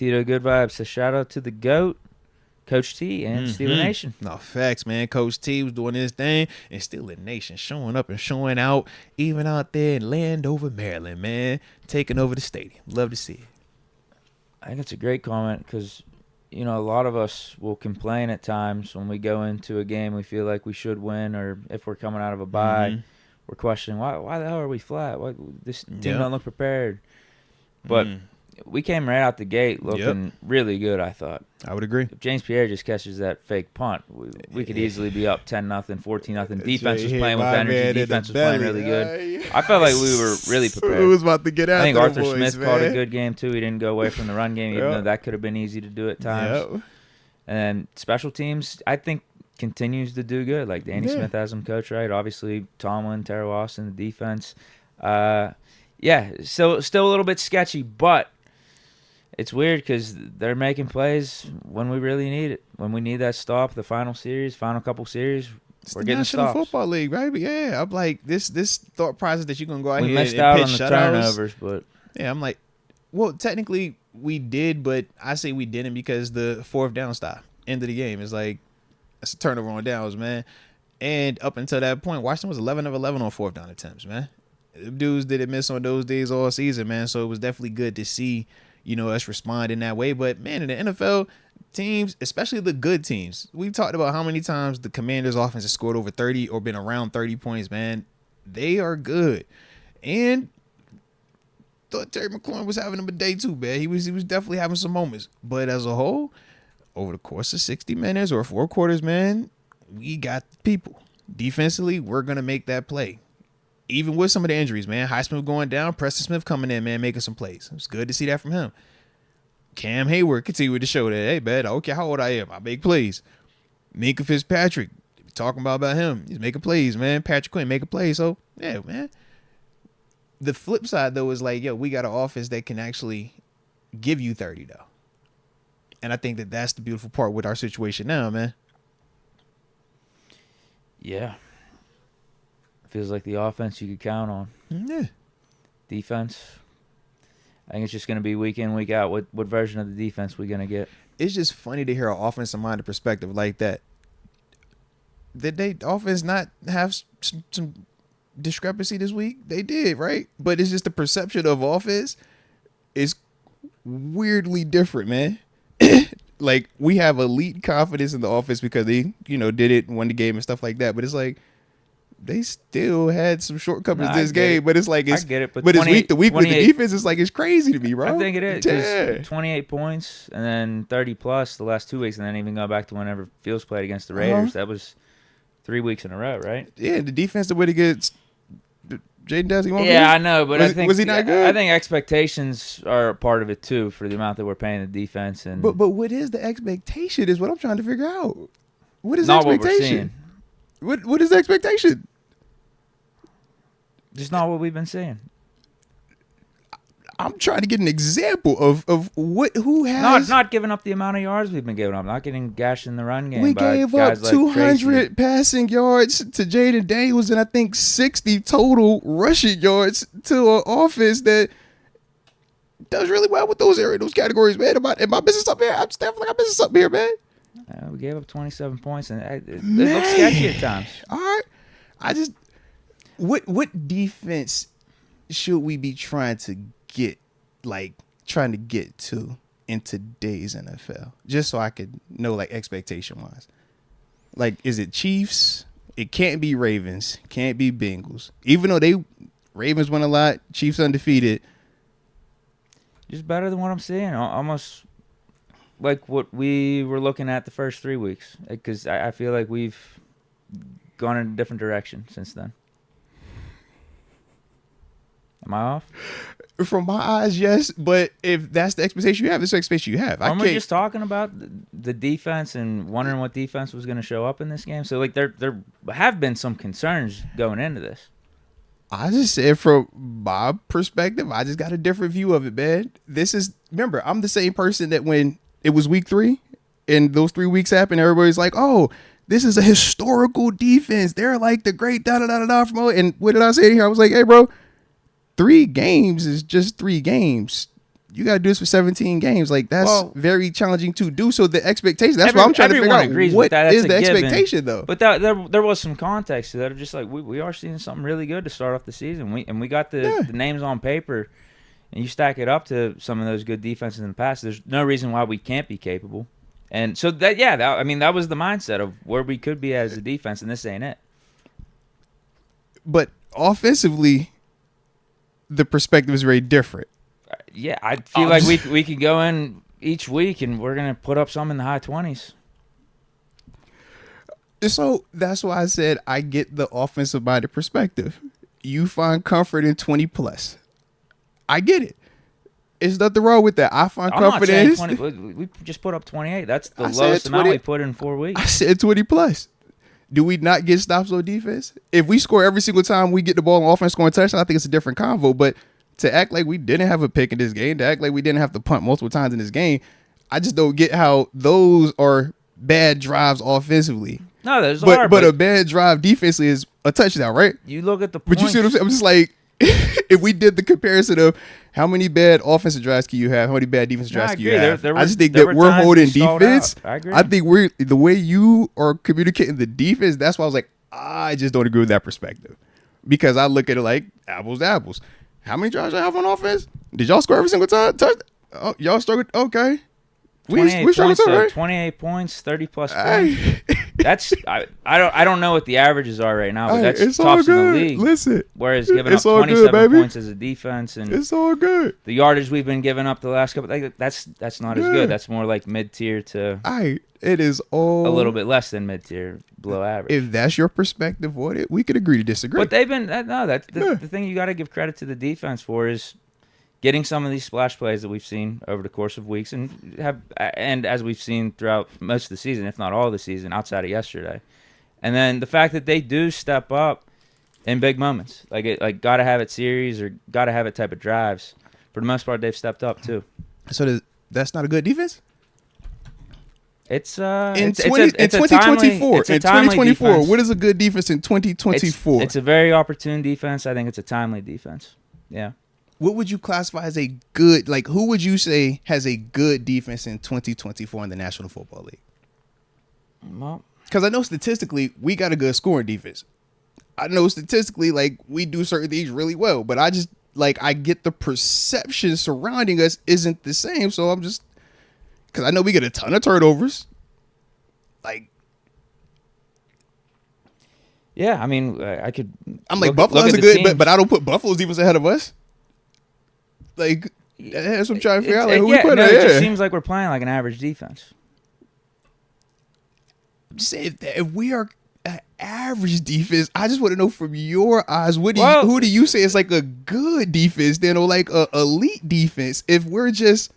Tito Good Vibes. So shout out to the GOAT, Coach T, and Steeler Nation. No, facts, man. Coach T was doing his thing, and Steeler Nation showing up and showing out, even out there in Landover, Maryland, man. Taking over the stadium. Love to see it. I think it's a great comment because, a lot of us will complain at times when we go into a game we feel like we should win, or if we're coming out of a bye, we're questioning, why the hell are we flat? Why this team don't look prepared? But we came right out the gate looking really good, I thought. I would agree. If James Pierre just catches that fake punt, we could easily be up 10-0, 14-0. Defense was playing with energy. Defense was playing really good. I felt like we were really prepared. Who was about to get out? I think Arthur Smith called a good game, too. He didn't go away from the run game, even though that could have been easy to do at times. And special teams, I think, continues to do good. Like Danny Smith has them coached right. Obviously, Tomlin, Terrell Austin, the defense. Still a little bit sketchy, but it's weird because they're making plays when we really need it. When we need that stop, the final couple series, we're getting stops. National Football League, right? Yeah, I'm like, this thought process that you're going to go out here and missed out pitch on the turnovers. But yeah, I'm like, well, technically we did, but I say we didn't because the fourth down stop, end of the game, is like, that's a turnover on downs, man. And up until that point, Washington was 11 of 11 on fourth down attempts, man. The dudes didn't miss on those days all season, man. So it was definitely good to see, us respond in that way. But, man, in the NFL, teams, especially the good teams, we've talked about how many times the Commanders' offense has scored over 30 or been around 30 points, man. They are good. And thought Terry McLaurin was having a day too, man. He was definitely having some moments. But as a whole, over the course of 60 minutes or 4 quarters, man, we got people. Defensively, we're going to make that play. Even with some of the injuries, man. Highsmith going down, Preston Smith coming in, man, making some plays. It's good to see that from him. Cam Hayward continued to show that, hey, man, I don't care how old I am, I make plays. Minka Fitzpatrick, talking about him. He's making plays, man. Patrick Quinn making plays. So, yeah, man. The flip side, though, is like, we got an offense that can actually give you 30, though. And I think that that's the beautiful part with our situation now, man. Yeah. Feels like the offense you could count on. Yeah. Defense, I think it's just going to be week in, week out. What version of the defense we going to get? It's just funny to hear an offensive-minded perspective like that. Did they offense not have some discrepancy this week? They did, right? But it's just the perception of offense is weirdly different, man. Like, we have elite confidence in the offense because they, did it, won the game and stuff like that. But it's like, they still had some shortcomings this game. But it's like, I get it. But it's week to week with the defense. It's like, it's crazy to me, bro. I think it is. Yeah. 28 points and then 30 plus the last 2 weeks. And then even go back to whenever Fields played against the Raiders. That was 3 weeks in a row, right? Yeah, the defense, the way to get Jaden Dazzy. Yeah, I know, but was he not good? I think expectations are a part of it too for the amount that we're paying the defense. And but what is the expectation? Is what I'm trying to figure out. What is not the expectation? What we're seeing. What is the expectation? Just not what we've been seeing. I'm trying to get an example of who has not giving up the amount of yards we've been giving up, not getting gashed in the run game. We gave up 200 passing yards to Jaden Daniels and I think 60 total rushing yards to an offense that does really well with those categories, man. Am I missing something here? I'm like I'm missing something here, man. We gave up 27 points and it looks sketchy at times. All right, what defense should we be trying to get to in today's NFL? Just so I could know, like, expectation-wise. Like, is it Chiefs? It can't be Ravens. Can't be Bengals. Even though Ravens won a lot, Chiefs undefeated. Just better than what I'm seeing. Almost like what we were looking at the first 3 weeks. Because I feel like we've gone in a different direction since then. Am I off? From my eyes, yes. But if that's the expectation you have, it's the expectation you have. Aren't we just talking about the defense and wondering what defense was going to show up in this game? So, like, there have been some concerns going into this. I just said from my perspective, I just got a different view of it, man. Remember, I'm the same person that when it was week 3 and those 3 weeks happened, everybody's like, oh, this is a historical defense. They're like the great da-da-da-da-da from all. And what did I say here? I was like, hey, bro, 3 games is just 3 games. you got to do this for 17 games. Like, that's very challenging to do. So the expectation, that's what I'm trying to figure out. What is the expectation, though? But there was some context to that of just like, we are seeing something really good to start off the season. We got the names on paper, and you stack it up to some of those good defenses in the past. There's no reason why we can't be capable. And so that was the mindset of where we could be as a defense, and this ain't it. But offensively, the perspective is very different. Yeah, I feel like we could go in each week and we're going to put up some in the high 20s. So that's why I said I get the offensive-minded perspective. You find comfort in 20-plus. I get it. There's nothing wrong with that. I find comfort in 20. We just put up 28. That's the lowest amount we put in 4 weeks. I said 20-plus. Do we not get stops on defense? If we score every single time we get the ball on offense, scoring touchdown, I think it's a different convo. But to act like we didn't have a pick in this game, to act like we didn't have to punt multiple times in this game, I just don't get how those are bad drives offensively. No, those are. But a bad drive defensively is a touchdown, right? You look at the points. But you see what I'm saying? I'm just like, if we did the comparison of how many bad offensive drives can you have, how many bad defensive drives can you have, I just think that we're holding defense. I agree. I think the way you are communicating the defense, that's why I was like, I just don't agree with that perspective. Because I look at it like apples to apples. How many drives y'all have on offense? Did y'all score every single time? Oh, y'all struggled? Okay. We struggled too, right? 28 points, 30-plus points. That's I don't know what the averages are right now, but that's tops in the league. Listen, whereas giving up 27 points as a defense, and it's all good. The yardage we've been giving up the last couple, that's not as good. That's more like mid-tier to. It is all a little bit less than mid-tier, below average. If that's your perspective on it, we could agree to disagree. But they've been the thing you got to give credit to the defense for is getting some of these splash plays that we've seen over the course of weeks and as we've seen throughout most of the season, if not all of the season, outside of yesterday. And then the fact that they do step up in big moments, like gotta have it series or gotta have it type of drives. For the most part, they've stepped up too. So that's not a good defense? It's in 2024. In 2024, what is a good defense in 2024? It's a very opportune defense. I think it's a timely defense. Yeah. What would you classify as a good, like, who would you say has a good defense in 2024 in the National Football League? Well, because I know statistically we got a good scoring defense. I know statistically, like, we do certain things really well, but I just, like, I get the perception surrounding us isn't the same. So I'm just, because I know we get a ton of turnovers. Like, yeah, I mean, I'm like, Buffalo's a good, but I don't put Buffalo's defense ahead of us. Like, that's what I'm trying to figure out. Like, it just seems like we're playing like an average defense. Say if we are an average defense, I just want to know from your eyes, who do you say is like a good defense then, or like a elite defense if we're just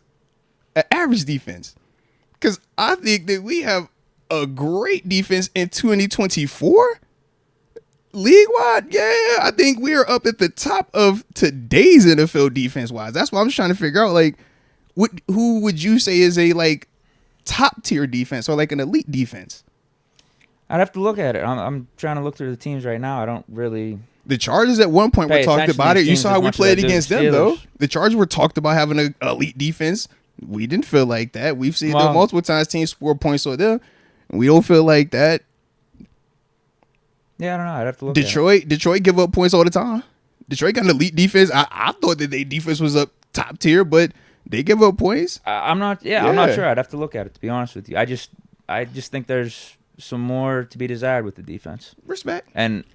an average defense? Because I think that we have a great defense in 2024. League-wide, yeah, I think we're up at the top of today's NFL defense-wise. That's why I'm just trying to figure out, like, who would you say is a, like, top-tier defense or, like, an elite defense? I'd have to look at it. I'm trying to look through the teams right now. I don't really... The Chargers at one point were talked about it. You saw how we played against them, though. The Chargers were talked about having an elite defense. We didn't feel like that. We've seen them multiple times. Teams score points on them. We don't feel like that. Yeah, I don't know. I'd have to look at it. Detroit give up points all the time. Detroit got an elite defense. I thought that their defense was up top tier, but they give up points. I'm not sure. I'd have to look at it, to be honest with you. I just think there's some more to be desired with the defense. Respect. And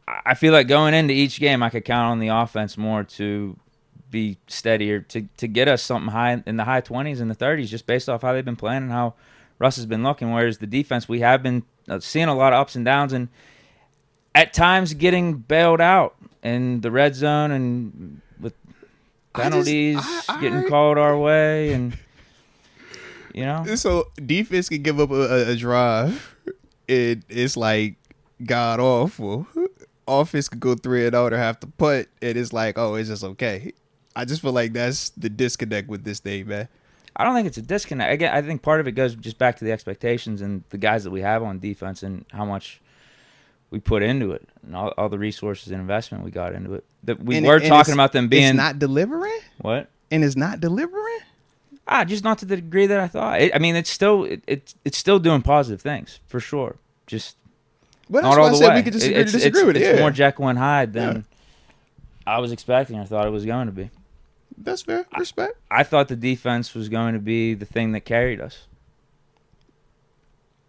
I feel like going into each game, I could count on the offense more to be steadier, to get us something high in the high 20s and the 30s, just based off how they've been playing and how Russ has been looking. Whereas the defense, we have been seeing a lot of ups and downs, and at times getting bailed out in the red zone and with penalties getting called our way, and you know. So defense can give up a drive. It's like god awful. Offense could go 3-0 or have to punt, and it's like, oh, it's just okay. I just feel like that's the disconnect with this thing, man. I don't think it's a disconnect. Again, I think part of it goes just back to the expectations and the guys that we have on defense and how much we put into it and all the resources and investment we got into it. That we were talking about them being it's not delivering. What? and is not delivering? Just not to the degree that I thought. I mean, it's still doing positive things for sure. Just Well, not that's why all I the said way. we could disagree with it. It's Yeah. more Jekyll and Hyde than I was expecting. I thought it was going to be. That's fair. Respect. I thought the defense was going to be the thing that carried us,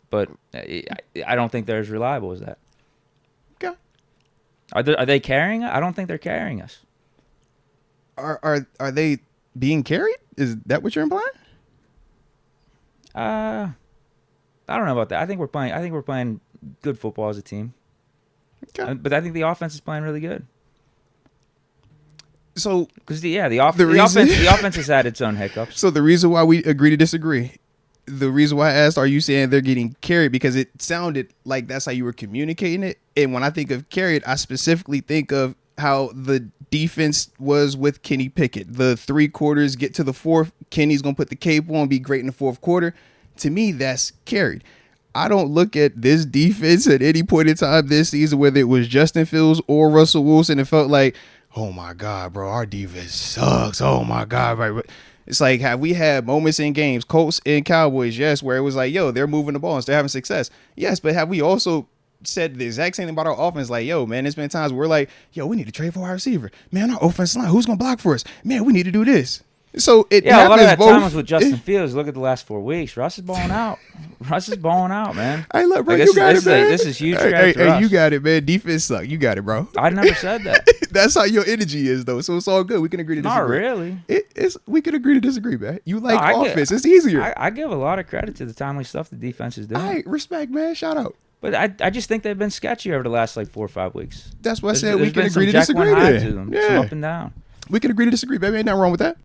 but I don't think they're as reliable as that. Okay. Are they carrying us? I don't think they're carrying us. Are they being carried? Is that what you're implying? I don't know about that. I think we're playing good football as a team. Okay. But I think the offense is playing really good. So, Because the offense has had its own hiccups. So the reason why we agree to disagree, the reason why I asked, are you saying they're getting carried? Because it sounded like that's how you were communicating it. And when I think of carried, I specifically think of how the defense was with Kenny Pickett. The 3 quarters get to the fourth. Kenny's going to put the cape on, be great in the fourth quarter. To me, that's carried. I don't look at this defense at any point in time this season, whether it was Justin Fields or Russell Wilson, and felt like, oh my God, bro, our defense sucks. Oh my God, right? It's like, have we had moments in games, Colts and Cowboys, yes, where it was like, yo, they're moving the ball and they're having success. Yes, but have we also said the exact same thing about our offense? Like, yo, man, there's been times where we're like, yo, we need to trade for our receiver. Man, our offensive line, who's going to block for us? Man, we need to do this. So it a lot of that both. time was with Justin Fields. Look at the last 4 weeks. Russ is balling out. Man. Hey, look, bro, Like, you got it, man. This is huge. Hey, you got it, man. Defense suck. You got it, bro. I never said that. That's how your energy is, though. So it's all good. We can agree to disagree. Not really. We can agree to disagree, man. You like No, offense. It's easier. I give a lot of credit to the timely stuff the defense is doing. All right, respect, man. Shout out. But I just think they've been sketchy over the last 4 or 5 weeks. That's why I said There's we can been some agree to Jekyll and disagree Hyde there. to them, Yeah. some up and down. We can agree to disagree, baby. Ain't nothing wrong with that.